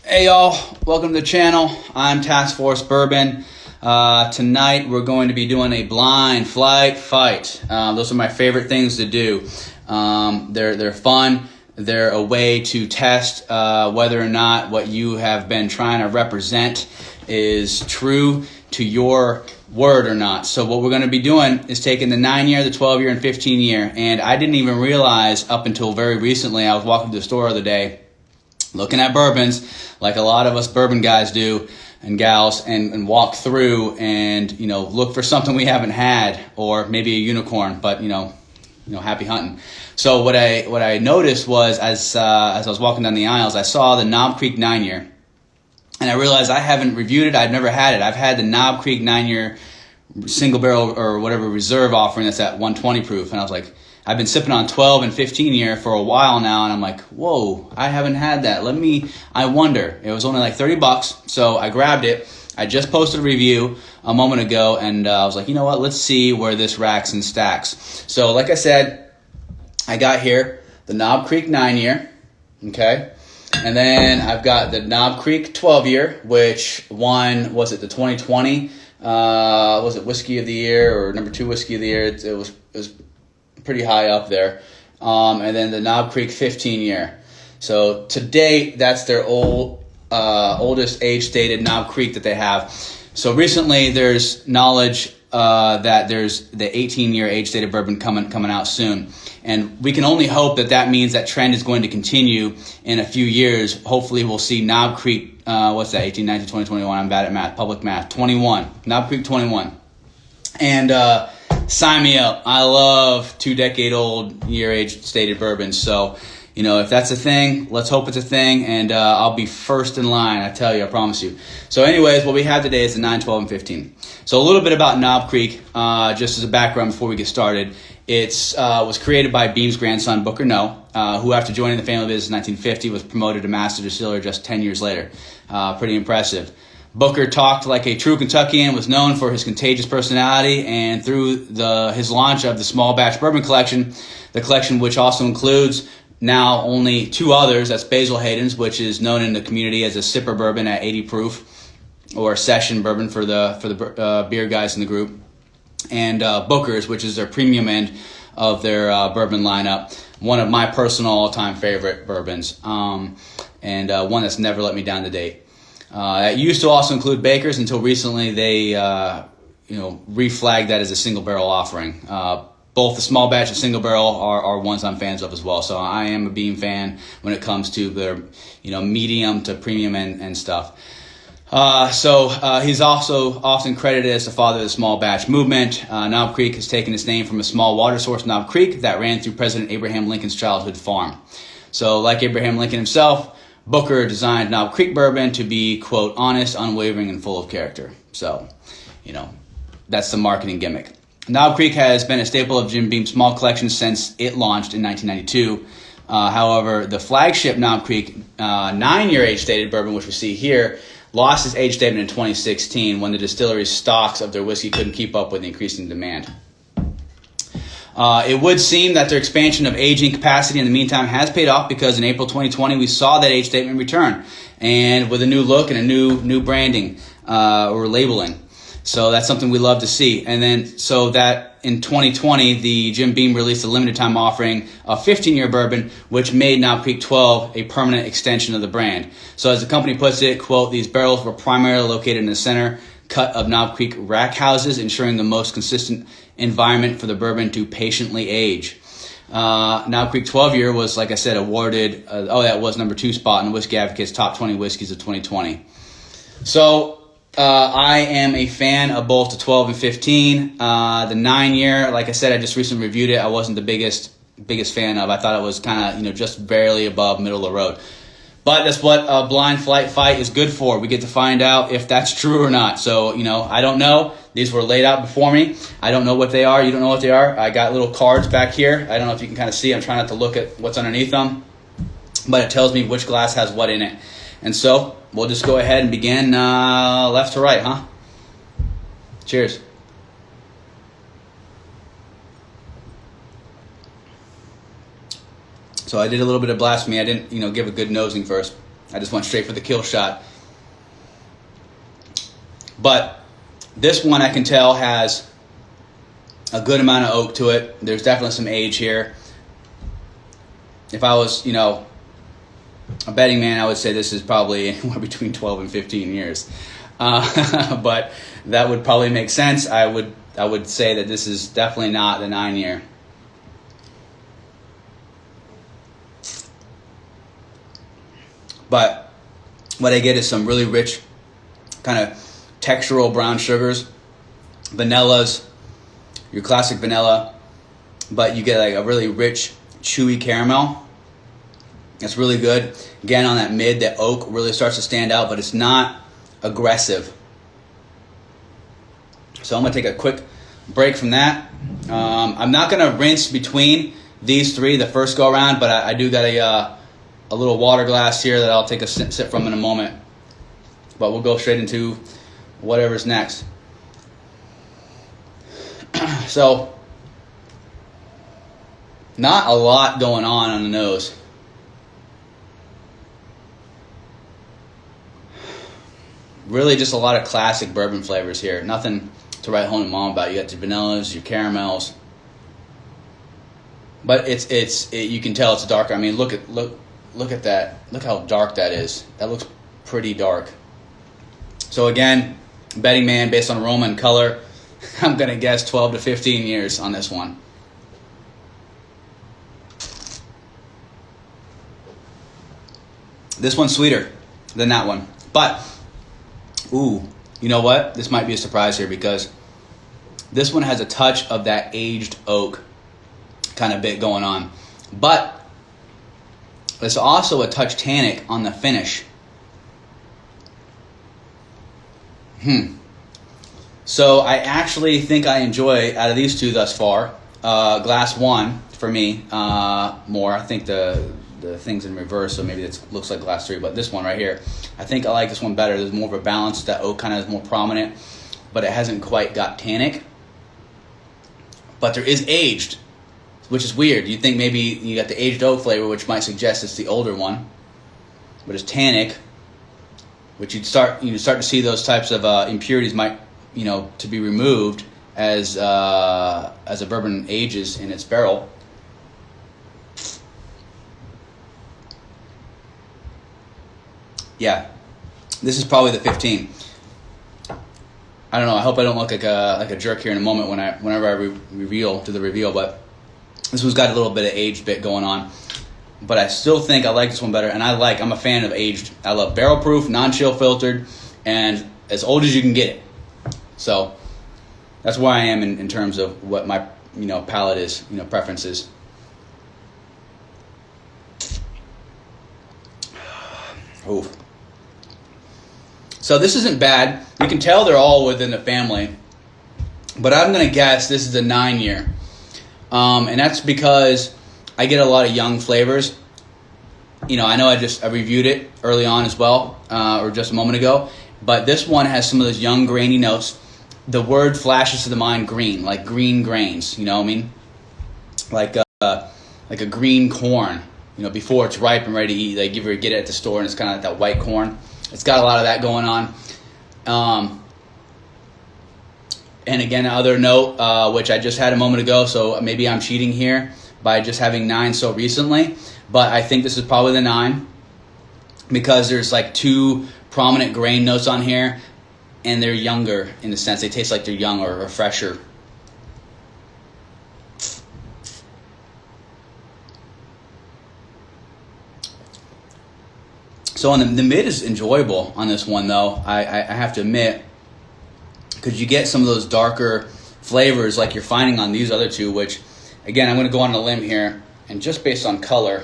Hey y'all, welcome to the channel. I'm Task Force Bourbon. Tonight we're going to be doing a blind flight fight. Those are my favorite things to do. They're fun. They're a way to test whether or not what you have been trying to represent is true to your word or not. So what we're going to be doing is taking the 9-year, the 12-year, and 15-year. And I didn't even realize up until very recently, I was walking to the store the other day, looking at bourbons, like a lot of us bourbon guys do and gals, and walk through and look for something we haven't had, or maybe a unicorn. But happy hunting. So what I noticed was as I was walking down the aisles, I saw the Knob Creek 9-year, and I realized I haven't reviewed it. I've never had it. I've had the Knob Creek 9-year single barrel or whatever reserve offering that's at 120 proof, and I was like, I've been sipping on 12 and 15 year for a while now, and I'm like, whoa, I haven't had that. I wonder. It was only like $30, so I grabbed it. I just posted a review a moment ago, and I was like, you know what? Let's see where this racks and stacks. So like I said, I got here the Knob Creek 9-year, okay? And then I've got the Knob Creek 12-year, which won, was it the 2020? Was it Whiskey of the Year or number 2 Whiskey of the Year? It was pretty high up there. And then the Knob Creek 15-year. So to date, that's their oldest age-stated Knob Creek that they have. So recently, there's knowledge that there's the 18-year age-stated bourbon coming out soon. And we can only hope that means that trend is going to continue in a few years. Hopefully, we'll see Knob Creek, what's that, 18, 19, 20, 21. I'm bad at math, public math. 21. Knob Creek 21. And sign me up. I love 2-decade-old year-age stated bourbons. So, if that's a thing, let's hope it's a thing, and I'll be first in line, I tell you, I promise you. So anyways, what we have today is the 9, 12, and 15. So a little bit about Knob Creek, just as a background before we get started. It was created by Beam's grandson, Booker No, who after joining the family business in 1950 was promoted to master distiller just 10 years later. Pretty impressive. Booker talked like a true Kentuckian, was known for his contagious personality, and through his launch of the small batch bourbon collection, the collection which also includes now only 2 others, that's Basil Hayden's, which is known in the community as a sipper bourbon at 80 proof, or a session bourbon for the beer guys in the group, and Booker's, which is their premium end of their bourbon lineup, one of my personal all-time favorite bourbons, and one that's never let me down to date. It used to also include Baker's until recently they reflagged that as a single barrel offering. Both the small batch and single barrel are ones I'm fans of as well. So I am a Beam fan when it comes to their medium to premium and stuff. So he's also often credited as the father of the small batch movement. Knob Creek has taken its name from a small water source, Knob Creek, that ran through President Abraham Lincoln's childhood farm. So like Abraham Lincoln himself, Booker designed Knob Creek bourbon to be, quote, honest, unwavering, and full of character. So, that's the marketing gimmick. Knob Creek has been a staple of Jim Beam's small collection since it launched in 1992. However, the flagship Knob Creek 9-year age-stated bourbon, which we see here, lost its age statement in 2016 when the distillery's stocks of their whiskey couldn't keep up with the increasing demand. It would seem that their expansion of aging capacity in the meantime has paid off, because in April 2020 we saw that age statement return, and with a new look and a new branding or labeling. So that's something we love to see. And then so that in 2020 the Jim Beam released a limited time offering of 15-year bourbon, which made Knob Creek 12 a permanent extension of the brand. So as the company puts it, quote, these barrels were primarily located in the center cut of Knob Creek rack houses, ensuring the most consistent environment for the bourbon to patiently age. Knob Creek 12-year was, like I said, awarded, that was number 2 spot in the Whiskey Advocate's top 20 whiskeys of 2020. So I am a fan of both the 12 and 15. The 9-year, like I said, I just recently reviewed it. I wasn't the biggest fan of. I thought it was kind of, just barely above middle of the road. But that's what a blind flight fight is good for. We get to find out if that's true or not. So, I don't know. These were laid out before me. I don't know what they are. You don't know what they are. I got little cards back here. I don't know if you can kind of see. I'm trying not to look at what's underneath them. But it tells me which glass has what in it. And so we'll just go ahead and begin left to right, huh? Cheers. So I did a little bit of blasphemy. I didn't, give a good nosing first. I just went straight for the kill shot. But this one I can tell has a good amount of oak to it. There's definitely some age here. If I was, a betting man, I would say this is probably anywhere between 12 and 15 years. But that would probably make sense. I would say that this is definitely not the 9-year. But what I get is some really rich kind of textural brown sugars, vanillas, your classic vanilla, but you get like a really rich, chewy caramel. It's really good. Again, on that mid, the oak really starts to stand out, but it's not aggressive. So I'm going to take a quick break from that. I'm not going to rinse between these three the first go around, but I do got a little water glass here that I'll take a sip from in a moment. But we'll go straight into whatever's next. So, not a lot going on the nose. Really just a lot of classic bourbon flavors here. Nothing to write home to mom about. You got your vanillas, your caramels. But you can tell it's darker. I mean, look at that. Look how dark that is. That looks pretty dark. So again, betting man based on aroma and color, I'm going to guess 12 to 15 years on this one. This one's sweeter than that one. But, ooh, you know what? This might be a surprise here because this one has a touch of that aged oak kind of bit going on. But there's also a touch tannic on the finish. So I actually think I enjoy, out of these two thus far, glass one for me more. I think the thing's in reverse, so maybe it looks like glass three, but this one right here, I think I like this one better. There's more of a balance. That oak kind of is more prominent, but it hasn't quite got tannic. But there is aged, which is weird. You'd think maybe you got the aged oak flavor, which might suggest it's the older one, but it's tannic, which you'd start to see those types of impurities might, to be removed as a bourbon ages in its barrel. Yeah, this is probably the 15. I don't know. I hope I don't look like a jerk here in a moment whenever I reveal, but this one's got a little bit of aged bit going on. But I still think I like this one better, and I'm a fan of aged. I love barrel proof, non-chill filtered, and as old as you can get it. So that's where I am in terms of what my palate is, preferences. Ooh. So this isn't bad. You can tell they're all within the family, but I'm gonna guess this is a 9-year, and that's because I get a lot of young flavors. I know I reviewed it early on as well, or just a moment ago, but this one has some of those young grainy notes. The word flashes to the mind green, like green grains, like a green corn, before it's ripe and ready to eat. Like you get it at the store and it's kind of like that white corn. It's got a lot of that going on. And again, another note, which I just had a moment ago, so maybe I'm cheating here by just having 9 so recently, but I think this is probably the 9 because there's like 2 prominent grain notes on here, and they're younger in the sense they taste like they're young or fresher. So on the mid is enjoyable on this one though, I have to admit, because you get some of those darker flavors like you're finding on these other two, which again, I'm going to go on a limb here, and just based on color,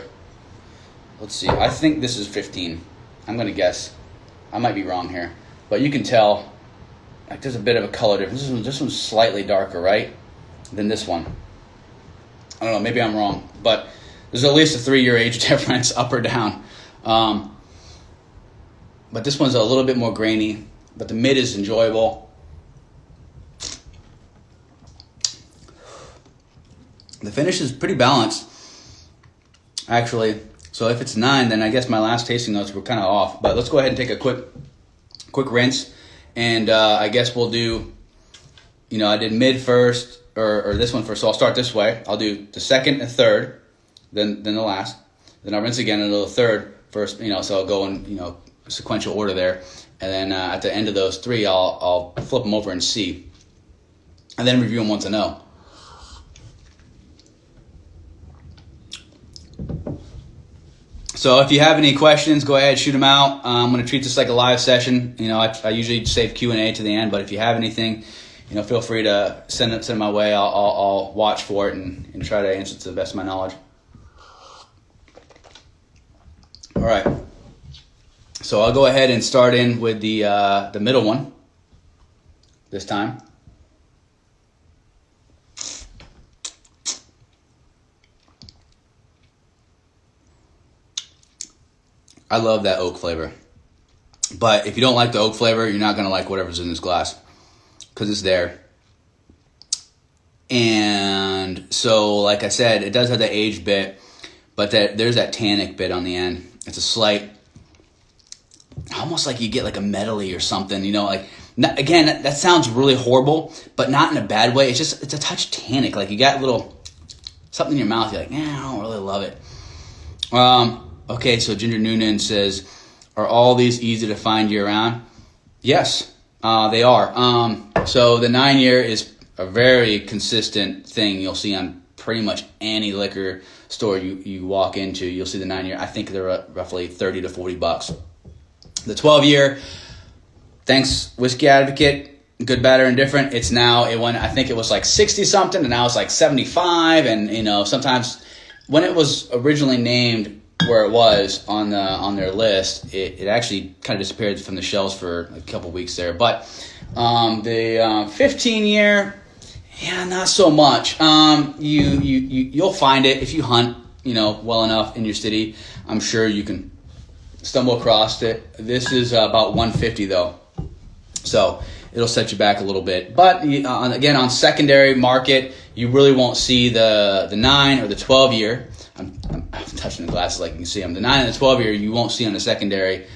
let's see, I think this is 15. I'm going to guess. I might be wrong here, but you can tell like there's a bit of a color difference. This one's slightly darker, right, than this one. I don't know, maybe I'm wrong, but there's at least a 3-year age difference up or down. But this one's a little bit more grainy, but the mid is enjoyable. The finish is pretty balanced, actually. So if it's 9, then I guess my last tasting notes were kind of off. But let's go ahead and take a quick rinse. And I guess we'll do, I did mid first, or this one first. So I'll start this way. I'll do the second and third, then the last. Then I'll rinse again and do the third first, so I'll go in, sequential order there. And then at the end of those 3, I'll flip them over and see. And then review them once I know. So if you have any questions, go ahead, shoot them out. I'm going to treat this like a live session. I usually save Q&A to the end, but if you have anything, feel free to send it my way. I'll watch for it and try to answer to the best of my knowledge. All right. So I'll go ahead and start in with the middle one this time. I love that oak flavor. But if you don't like the oak flavor, you're not going to like whatever's in this glass because it's there. And so, like I said, it does have the aged bit, but there's that tannic bit on the end. It's a slight, almost like you get like a metally or something, again, that sounds really horrible, but not in a bad way. It's a touch tannic. Like you got a little something in your mouth. You're like, I don't really love it. Okay, so Ginger Noonan says, are all these easy to find year-round? Yes, they are. So the 9-year is a very consistent thing you'll see on pretty much any liquor store you walk into. You'll see the 9-year. I think they're roughly $30 to $40. The 12-year, thanks Whiskey Advocate, good, bad, or indifferent. It's now, I think it was like 60-something, and now it's like 75. And, sometimes when it was originally named where it was on their list, it actually kind of disappeared from the shelves for a couple weeks there. But the 15-year, not so much. You'll find it if you hunt, well enough in your city. I'm sure you can stumble across it. This is about $150 though, so it'll set you back a little bit. But again, on secondary market, you really won't see the 9 or the 12-year. I'm touching the glasses like you can see them. The 9 and the 12-year you won't see on the secondary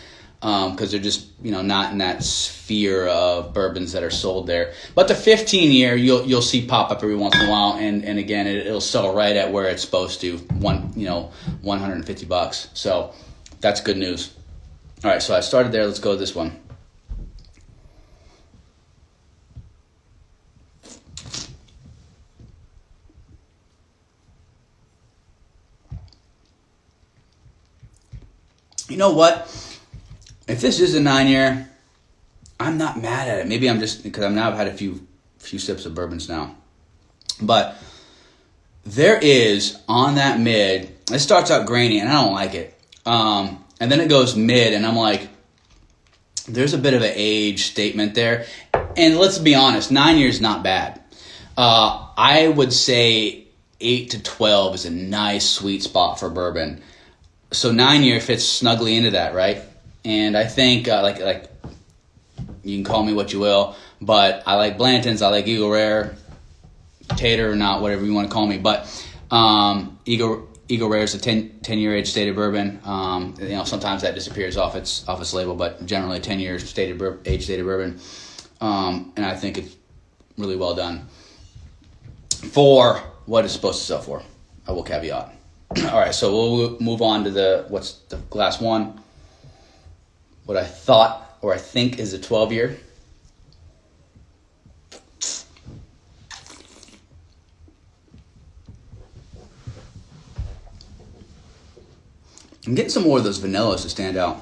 because they're just not in that sphere of bourbons that are sold there. But the 15-year you'll see pop up every once in a while, and again it'll sell right at where it's supposed to, $150. So that's good news. All right, so I started there. Let's go to this one. You know what? If this is a 9-year, I'm not mad at it. Maybe I'm just because I've had a few sips of bourbons now. But there is on that mid, it starts out grainy, and I don't like it. And then it goes mid, and I'm like, there's a bit of an age statement there. And let's be honest, 9 years not bad. I would say 8 to 12 is a nice sweet spot for bourbon. So 9-year fits snugly into that, right? And I think like you can call me what you will, but I like Blanton's, I like Eagle Rare, Tater or not, whatever you want to call me. But Eagle Rare is a 10-year age stated bourbon. Sometimes that disappears off its label, but generally 10 years age stated bourbon. And I think it's really well done for what it's supposed to sell for. I will caveat. All right, so we'll move on to the glass one. What I thought or I think is a 12-year. I'm getting some more of those vanillas to stand out.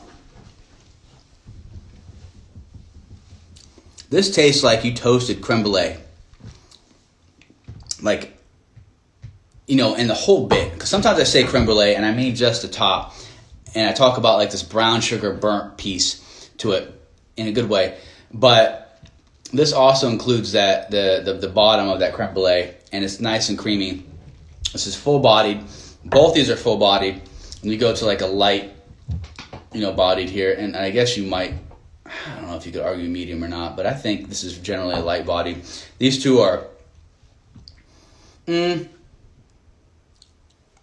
This tastes like you toasted creme brulee. And the whole bit. Because sometimes I say creme brulee and I mean just the top. And I talk about like this brown sugar burnt piece to it in a good way. But this also includes that the bottom of that creme brulee. And it's nice and creamy. This is full-bodied. Both these are full-bodied. And you go to like a light, bodied here. And I guess you might, I don't know if you could argue medium or not. But I think this is generally a light body. These two are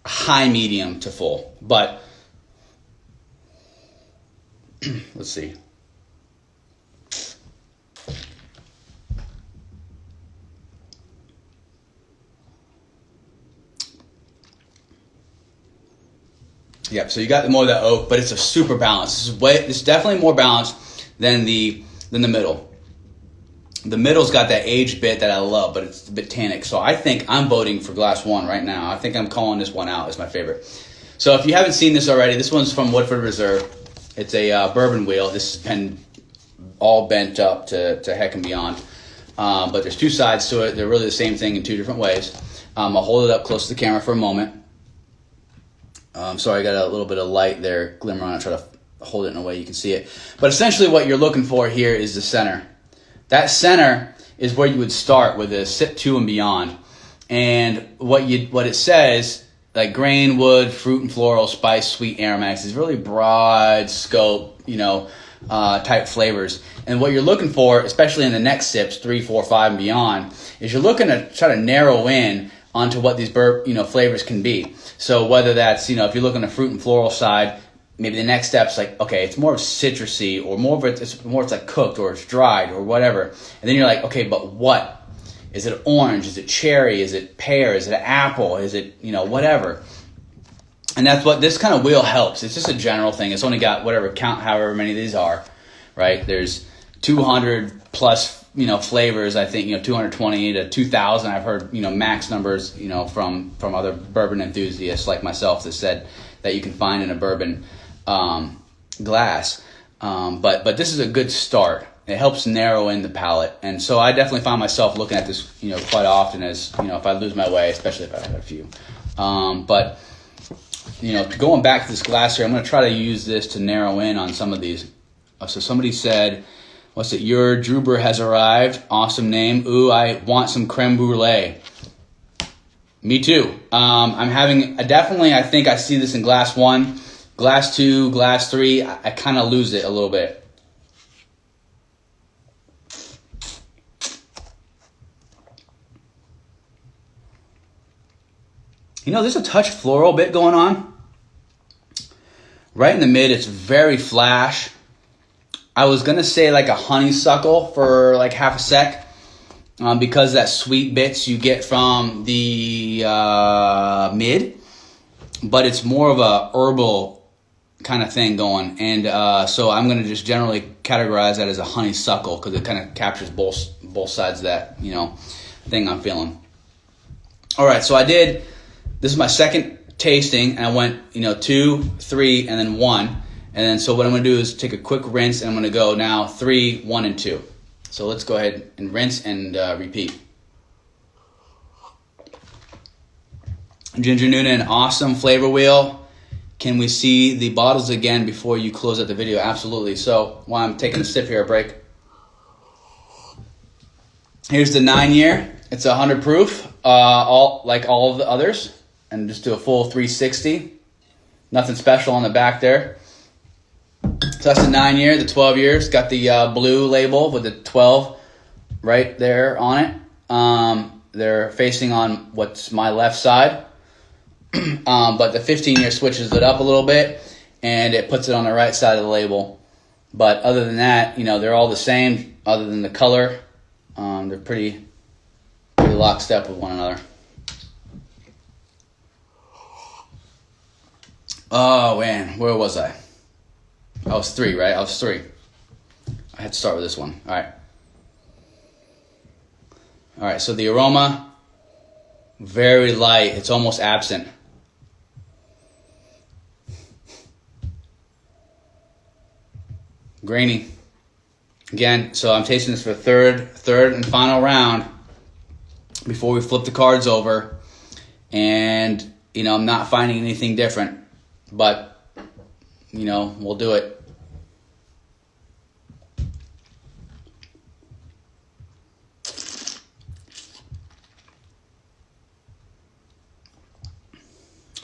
high medium to full, but Let's see. Yep, so you got more of that oak, but it's a super balanced. It's definitely more balanced than the middle. The middle's got that aged bit that I love, but it's a bit tannic. So I think I'm voting for glass one right now. I think I'm calling this one out as my favorite. So if you haven't seen this already, this one's from Woodford Reserve. It's a bourbon wheel. This has been all bent up to heck and beyond. But there's two sides to it. They're really the same thing in two different ways. I'll hold it up close to the camera for a moment. Sorry, I got a little bit of light there, glimmer on it. Try to hold it in a way you can see it. But essentially what you're looking for here is the center. That center is where you would start with a sip to and beyond. And what it says, like grain, wood, fruit and floral, spice, sweet, aromatics, is really broad scope, type flavors. And what you're looking for, especially in the next sips, 3, 4, 5, and beyond, is you're looking to try to narrow in onto what these flavors can be. So whether that's, if you look on the fruit and floral side, maybe the next step's like, okay, it's more of citrusy, or more of it's like cooked, or it's dried, or whatever. And then you're like, okay, but what? Is it orange? Is it cherry? Is it pear? Is it apple? Is it, whatever? And that's what this kind of wheel helps. It's just a general thing. It's only got however many of these are, right? There's 200 plus, flavors. I think, 220 to 2,000. I've heard, max numbers, from other bourbon enthusiasts like myself that said that you can find in a bourbon glass. But this is a good start. It helps narrow in the palate. And so I definitely find myself looking at this, quite often as, if I lose my way, especially if I have a few. But going back to this glass here, I'm going to try to use this to narrow in on some of these. So somebody said, your Druber has arrived. Awesome name. Ooh, I want some creme brulee. Me too. I'm having, I think I see this in glass one. Glass two, glass three, I kind of lose it a little bit. There's a touch floral bit going on. Right in the mid, it's very flash. I was going to say like a honeysuckle for like half a sec. Because that sweet bits you get from the mid. But it's more of a herbal kind of thing going. And so I'm going to just generally categorize that as a honeysuckle, because it kind of captures both sides of that, thing I'm feeling. All right, so this is my second tasting, and I went, 2, 3, and then 1. And then so what I'm going to do is take a quick rinse, and I'm going to go now 3, 1, and 2. So let's go ahead and rinse and repeat. Ginger Noonan, awesome flavor wheel. Can we see the bottles again before you close out the video? Absolutely. So while I'm taking a sip here, a break. Here's the 9-year. It's 100 proof, all of the others. And just do a full 360. Nothing special on the back there. So that's the 9-year, the 12 years. Got the blue label with the 12 right there on it. They're facing on what's my left side. But the 15-year switches it up a little bit, and it puts it on the right side of the label. But other than that, they're all the same other than the color. They're pretty lockstep with one another. Oh, man, where was I? I was 3, right? I was 3. I had to start with this one. All right, so the aroma, very light. It's almost absent. Grainy. Again, so I'm tasting this for third and final round before we flip the cards over. And, I'm not finding anything different. But, we'll do it.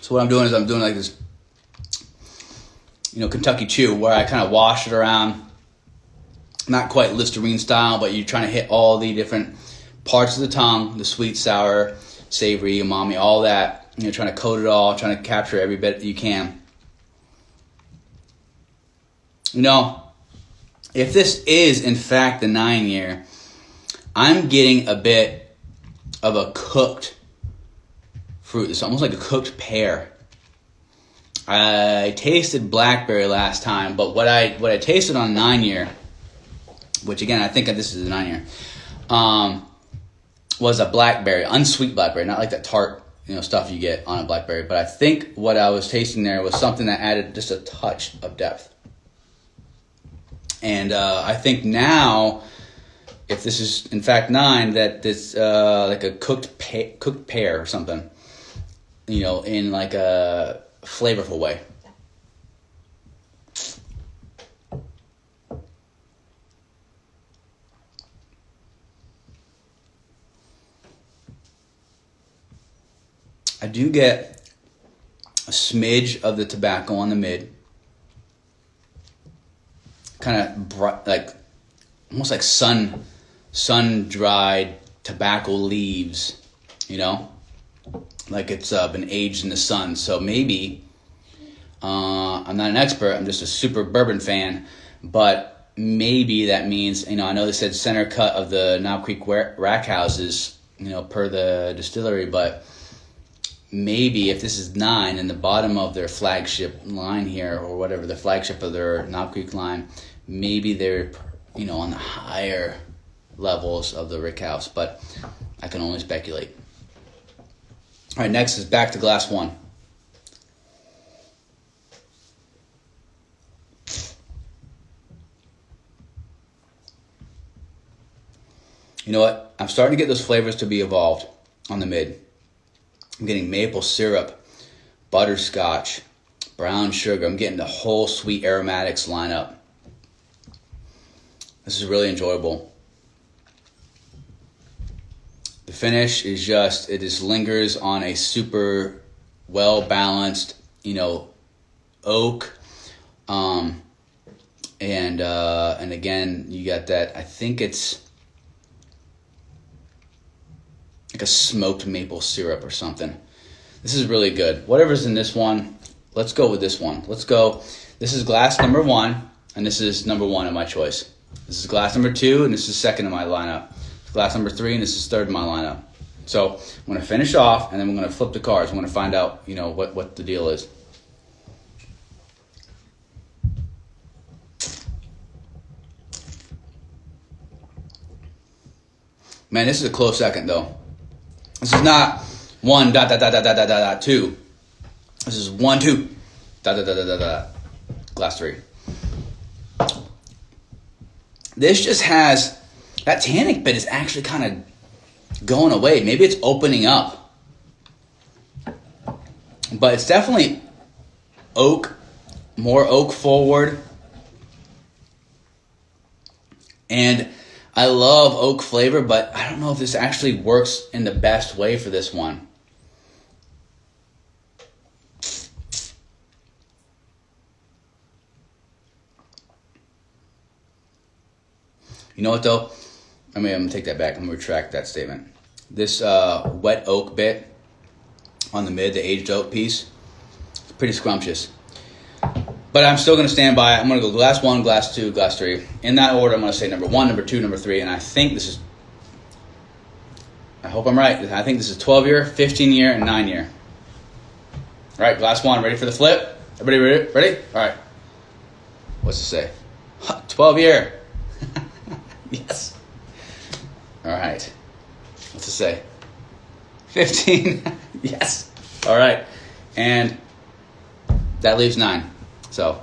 So what I'm doing is I'm doing like this, Kentucky Chew, where I kind of wash it around. Not quite Listerine style, but you're trying to hit all the different parts of the tongue, the sweet, sour, savory, umami, all that. Trying to coat it all, trying to capture every bit you can. You know, if this is in fact the 9-year, I'm getting a bit of a cooked fruit. It's almost like a cooked pear. I tasted blackberry last time, but what I tasted on 9-year, which again I think this is the 9-year, was a blackberry, unsweet blackberry, not like that tart stuff you get on a blackberry. But I think what I was tasting there was something that added just a touch of depth. And I think now, if this is in fact 9, that this like a cooked pear or something, in like a flavorful way. I do get a smidge of the tobacco on the mid, kind of like almost like sun-dried tobacco leaves, like it's been aged in the sun. So maybe, I'm not an expert, I'm just a super bourbon fan, but maybe that means, I know they said center cut of the Knob Creek rack houses, per the distillery, but maybe if this is 9 and the bottom of their flagship line here, or whatever, the flagship of their Knob Creek line, maybe they're, on the higher levels of the rick house, but I can only speculate. All right, next is back to glass 1. You know what? I'm starting to get those flavors to be evolved on the mid. I'm getting maple syrup, butterscotch, brown sugar. I'm getting the whole sweet aromatics line up. This is really enjoyable. The finish is it just lingers on a super well-balanced, oak. And again, you got that, I think it's like a smoked maple syrup or something. This is really good. Whatever's in this one, let's go with this one. Let's go. This is glass number 1, and this is number 1 of my choice. This is glass number 2, and this is second in my lineup. Glass number 3, and this is third in my lineup. So I'm going to finish off, and then we're going to flip the cards. I'm going to find out, what the deal is. Man, this is a close second, though. This is not 1 ... 2. This is 1 2 ... Glass 3. This just has that tannic bit is actually kind of going away. Maybe it's opening up, but it's definitely more oak forward. And I love oak flavor, but I don't know if this actually works in the best way for this one. You know what, though? I'm going to take that back. I'm going to retract that statement. This wet oak bit on the mid, the aged oak piece, it's pretty scrumptious. But I'm still going to stand by it. I'm going to go glass 1, glass 2, glass 3. In that order, I'm going to say number 1, number 2, number 3. And I think this is, I hope I'm right. I think this is 12-year, 15-year, and 9-year. All right, glass 1, ready for the flip? Everybody ready? All right. What's it say? 12-year. Yes. All right. What's it say? 15. Yes. All right. And that leaves 9. So,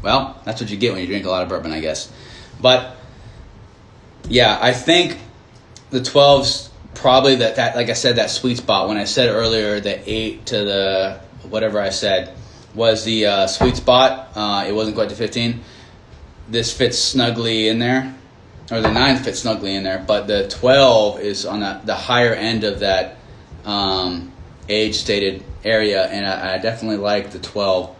well, that's what you get when you drink a lot of bourbon, I guess. But, yeah, I think the 12's probably that like I said, that sweet spot. When I said earlier the 8 to the whatever I said was the sweet spot. It wasn't quite to 15. This fits snugly in there, or the 9 fits snugly in there, but the 12 is on the higher end of that age-stated area, and I definitely like the 12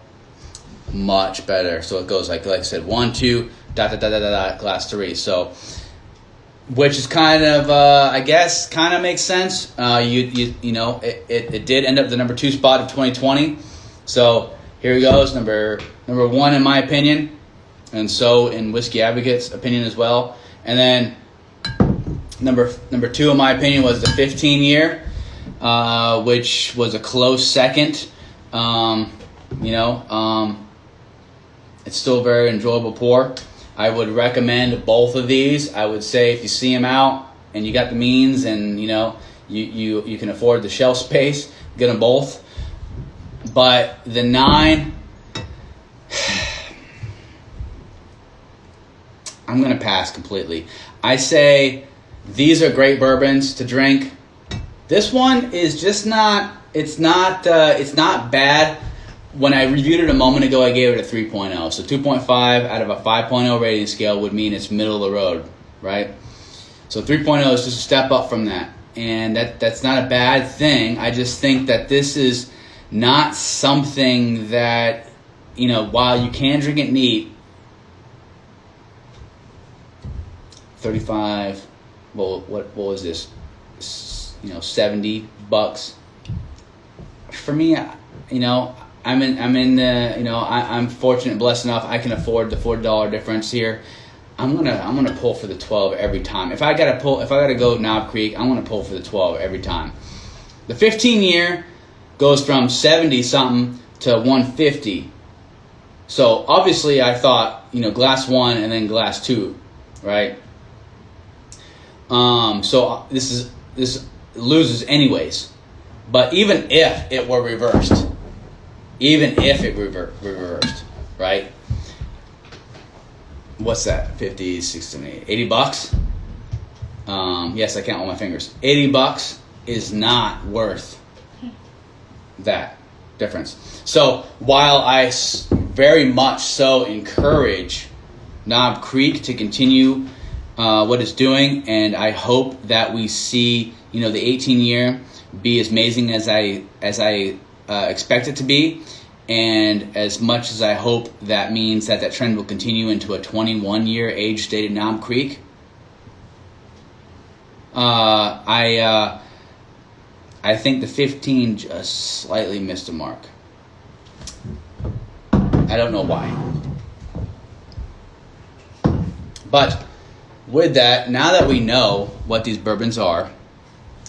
much better. So it goes like I said, 1 2 ... glass 3. So, which is kind of I guess kind of makes sense. You know it did end up the number 2 spot of 2020. So here goes. Number one in my opinion, and so in Whiskey Advocate's opinion as well. And then number two in my opinion was the 15 year, which was a close second. It's still a very enjoyable pour. I would recommend both of these. I would say if you see them out and you got the means and you can afford the shelf space, get them both. But the 9, I'm gonna pass completely. I say these are great bourbons to drink. This one is just not. It's not bad. When I reviewed it a moment ago, I gave it a 3.0. So 2.5 out of a 5.0 rating scale would mean it's middle of the road, right? So 3.0 is just a step up from that. And that's not a bad thing. I just think that this is not something that, while you can drink it neat, 35, well, what was this? $70. For me, I'm fortunate, blessed enough. I can afford the $4 difference here. I'm gonna pull for the 12 every time. If I gotta go Knob Creek, I'm gonna pull for the 12 every time. The 15 year goes from 70 something to 150. So obviously, I thought glass 1 and then glass 2, right? So this loses anyways. But even if it were reversed. Right? What's that? 50, 60, 80 bucks? Yes, I count on my fingers. $80 is not worth that difference. So while I very much so encourage Knob Creek to continue what it's doing, and I hope that we see the 18 year be as amazing as I expect it to be, and as much as I hope that means that trend will continue into a 21 year age stated Knob Creek. I think the 15 just slightly missed the mark. I don't know why. But with that, now that we know what these bourbons are,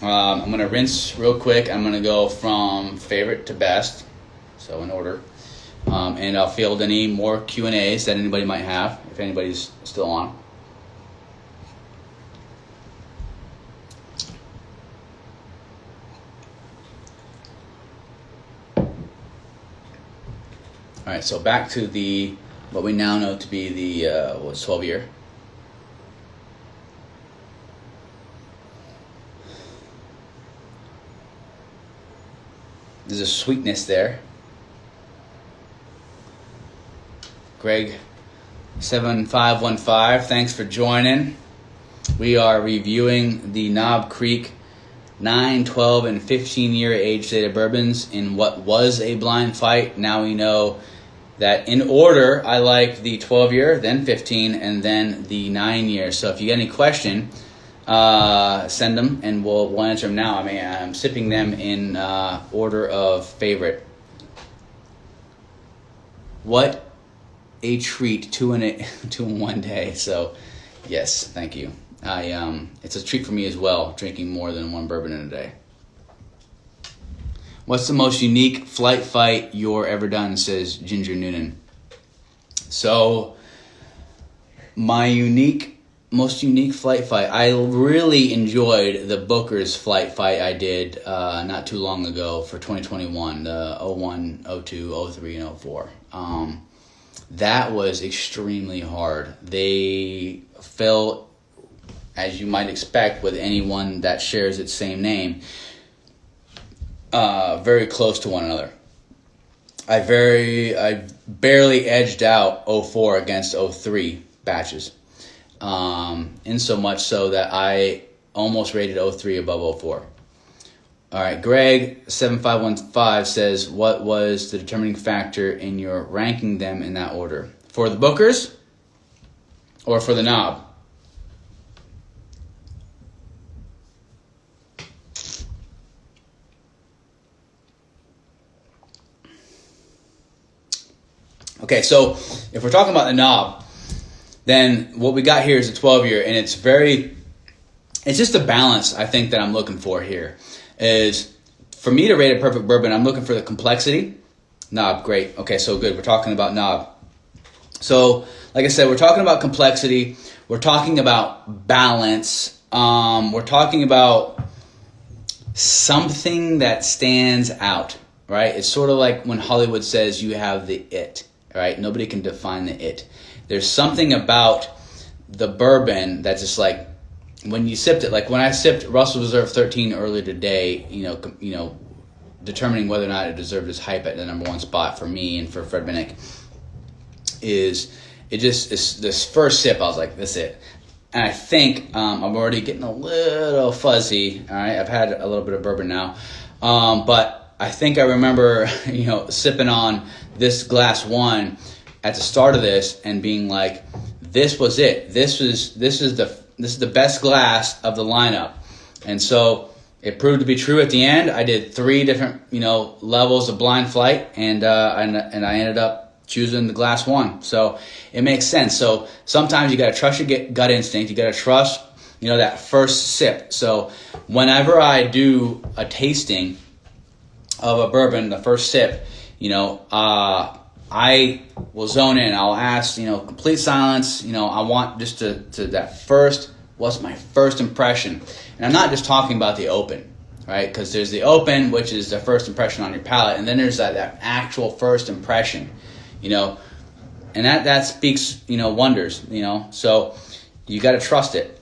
I'm going to rinse real quick. I'm going to go from favorite to best, so in order. And I'll field any more Q&As that anybody might have, if anybody's still on. All right, so back to what we now know to be the 12 year. There's a sweetness there. Greg 7515, thanks for joining. We are reviewing the Knob Creek 9, 12, and 15 year age stated bourbons in what was a blind fight. Now we know that in order, I like the 12 year, then 15, and then the 9 year. So if you get any question, send them and we'll answer them now. I mean, I'm sipping them in order of favorite. What a treat, 2 in 1 day. So yes, thank you. It's a treat for me as well, drinking more than one bourbon in a day. What's the most unique flight fight you're ever done, says Ginger Noonan. So my most unique flight fight, I really enjoyed the Booker's flight fight I did not too long ago for 2021, the 01, 02, 03, and 04. That was extremely hard. They fell, as you might expect with anyone that shares its same name, very close to one another. I barely edged out 04 against 03 batches. In so much so that I almost rated 03 above 04. All right, Greg 7515 says, what was the determining factor in your ranking them in that order? For the Bookers or for the Knob? Okay, so if we're talking about the knob, then what we got here is a 12-year, and it's just a balance, I think, that I'm looking for here. Is for me to rate a perfect bourbon, I'm looking for the complexity. Knob, great. Okay, so good. We're talking about knob. So, like I said, we're talking about complexity. We're talking about balance. We're talking about something that stands out, right? It's sort of like when Hollywood says you have the it, right? Nobody can define the it. There's something about the bourbon that's just like, when you sipped it, like when I sipped Russell Reserve 13 earlier today, determining whether or not it deserved its hype at the number one spot for me and for Fred Minnick, is this first sip, I was like, that's it. And I think I'm already getting a little fuzzy. All right, I've had a little bit of bourbon now, but I think I remember, sipping on this glass one at the start of this and being like, this was it. This is the best glass of the lineup, and so it proved to be true at the end. I did 3 different levels of blind flight, and I ended up choosing the glass one. So it makes sense. So sometimes you got to trust your gut instinct. You got to trust, that first sip. So whenever I do a tasting of a bourbon, the first sip, I will zone in. I'll ask, complete silence. I want just to that first, what's my first impression? And I'm not just talking about the open, right? Because there's the open, which is the first impression on your palate. And then there's that actual first impression. And that speaks, wonders, so you got to trust it.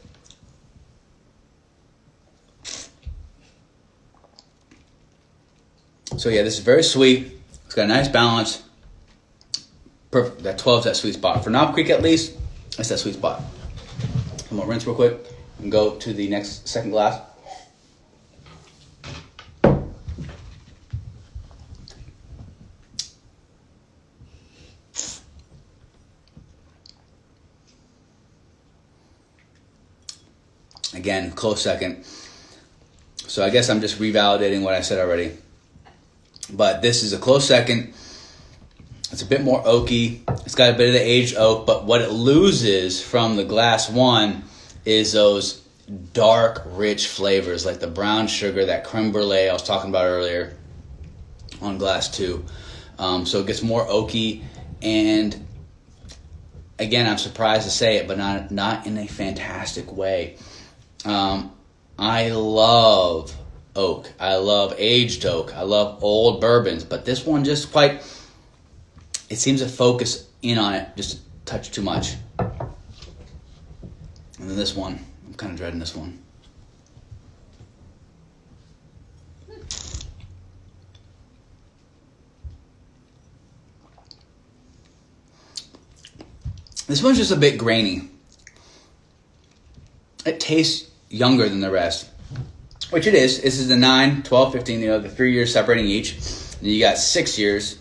So yeah, this is very sweet. It's got a nice balance. Perfect. That 12 is that sweet spot. For Knob Creek, at least, that's that sweet spot. I'm going to rinse real quick and go to the next second glass. Again, close second. So I guess I'm just revalidating what I said already. But this is a close second. It's a bit more oaky. It's got a bit of the aged oak, but what it loses from the glass one is those dark, rich flavors like the brown sugar, that creme brulee I was talking about earlier on glass two. So it gets more oaky, and again, I'm surprised to say it, but not in a fantastic way. I love oak. I love aged oak. I love old bourbons, but this one just it seems to focus in on it just a touch too much. And then this one, I'm kind of dreading this one. This one's just a bit grainy. It tastes younger than the rest, which it is. This is the 9, 12, 15, the 3 years separating each. And you got 6 years,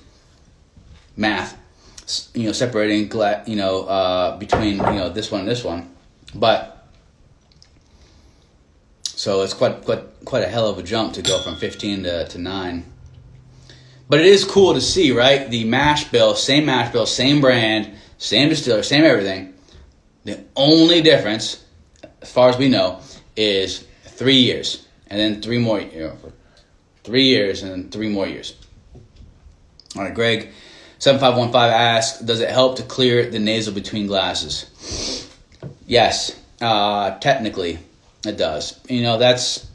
math, separating, between, this one and this one. But, so it's quite a hell of a jump to go from 15 to 9. But it is cool to see, right? The mash bill, same brand, same distiller, same everything. The only difference, as far as we know, is 3 years, and then 3 more, 3 years, and then 3 more years. All right, Greg, 7515 asks, does it help to clear the nasal between glasses? Yes, technically it does. That's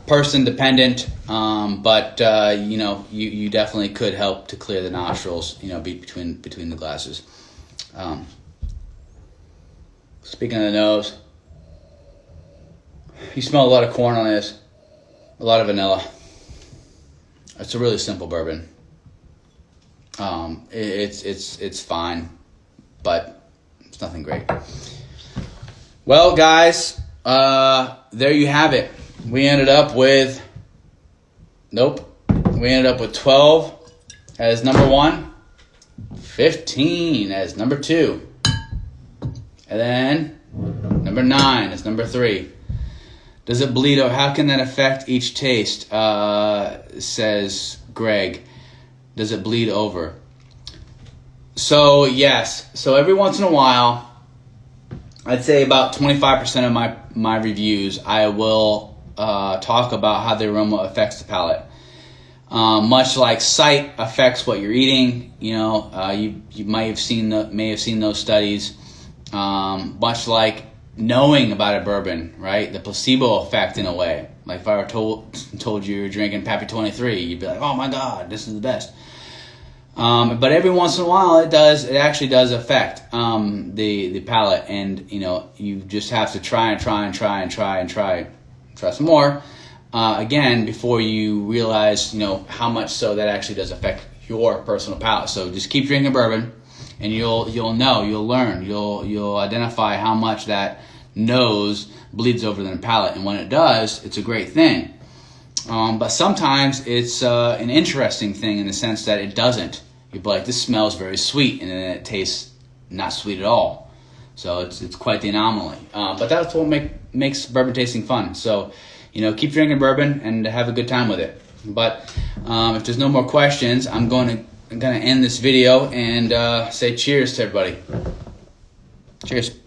person dependent, but you definitely could help to clear the nostrils, between the glasses. Speaking of the nose, you smell a lot of corn on this, a lot of vanilla. It's a really simple bourbon. It's fine, but it's nothing great. Well, guys, there you have it. We ended up with 12 as number 1, 15 as number 2, and then number 9 as number 3. Does it bleed, or how can that affect each taste? Says Greg. Does it bleed over? So yes, so every once in a while, I'd say about 25% of my reviews, I will talk about how the aroma affects the palate. Much like sight affects what you're eating, you know, you may have seen those studies. Much like knowing about a bourbon, right? The placebo effect in a way. Like if I were told you were drinking Pappy 23, you'd be like, oh my God, this is the best. But every once in a while, it actually does affect the palate, and you know, you just have to try some more again before you realize, you know, how much so that actually does affect your personal palate. So just keep drinking bourbon, and you'll learn, you'll identify how much that nose bleeds over the palate, and when it does, it's a great thing. But sometimes it's an interesting thing in the sense that it doesn't. You'd be like, this smells very sweet, and then it tastes not sweet at all. So it's quite the anomaly. But that's what makes bourbon tasting fun. So, you know, keep drinking bourbon and have a good time with it. But if there's no more questions, I'm going to end this video and say cheers to everybody. Cheers.